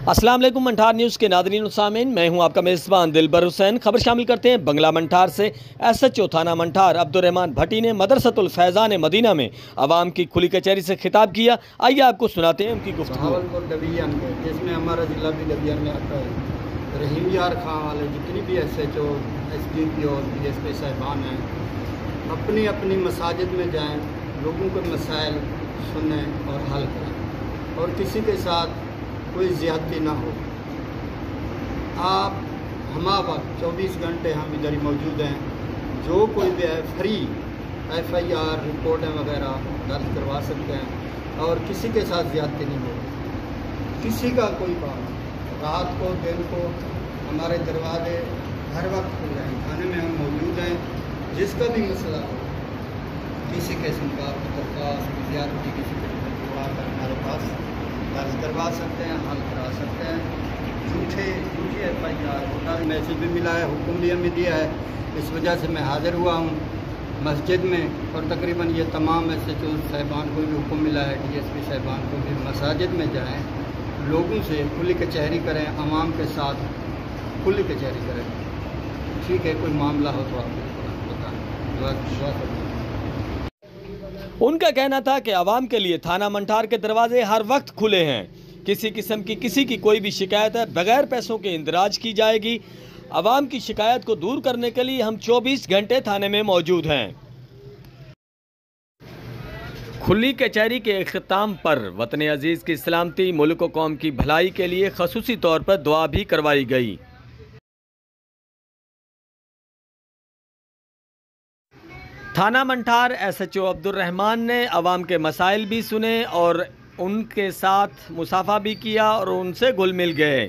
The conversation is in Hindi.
अस्सलाम वालेकुम मंठार न्यूज़ के नादरीन सामीन, मैं हूं आपका मेज़बान दिलबर हुसैन। खबर शामिल करते हैं बंगला मंठार से। SHO थाना मंठार अब्दुर्रहमान भट्टी ने मदरसतुल फैज़ान मदीना में आवाम की खुली कचहरी से खिताब किया। आइए आपको सुनाते हैं उनकी गुफ्तगू। भावलपुर डबियान में, जिसमें हमारा ज़िला भी डबियान में आता है, रहीम यार खां वाले जितनी भी SHO SDPO और DSP साहिबान हैं, अपनी अपनी मसाजिद में जाएँ, लोगों के मसाइल सुनें और हल करें और किसी के साथ कोई ज़्यादती ना हो। आप हमा वक्त 24 घंटे हम इधर ही मौजूद हैं। जो कोई भी है फ्री FIR रिपोर्टें वगैरह दर्ज करवा सकते हैं और किसी के साथ ज़्यादती नहीं होगी। किसी का कोई काम रात को दिन को हमारे दरवाजे हर वक्त खुल रहे हैं। थाने में हम मौजूद हैं। जिसका भी मसला हो, किसी किस्म का दरख्वास्त ज़्यादती किसी किस्म की आकर हमारे पास दर्ज करवा सकते हैं, हल करा सकते हैं। झूठी FIR मैसेज भी मिला है, हुक्म भी हमें दिया है। इस वजह से मैं हाज़िर हुआ हूँ मस्जिद में और तकरीबन ये तमाम SHO साहिबान को भी हुक्म मिला है, DSP साहिबान को भी मसाजिद में जाएँ, लोगों से खुली कचहरी करें, आवाम के साथ खुली कचहरी करें। ठीक है, कोई मामला हो तो आप बताएँ। उनका कहना था कि आवाम के लिए थाना मंठार के दरवाजे हर वक्त खुले हैं। किसी किस्म की किसी की कोई भी शिकायत है बगैर पैसों के इंदराज की जाएगी। आवाम की शिकायत को दूर करने के लिए हम 24 घंटे थाने में मौजूद हैं। खुली कचहरी के इख्तिताम पर वतन अजीज़ की सलामती, मुल्क व कौम की भलाई के लिए खसूसी तौर पर दुआ भी करवाई गई। थाना मंठार SHO अब्दुर्रहमान ने आवाम के मसाइल भी सुने और उनके साथ मुसाफा भी किया और उनसे घुल मिल गए।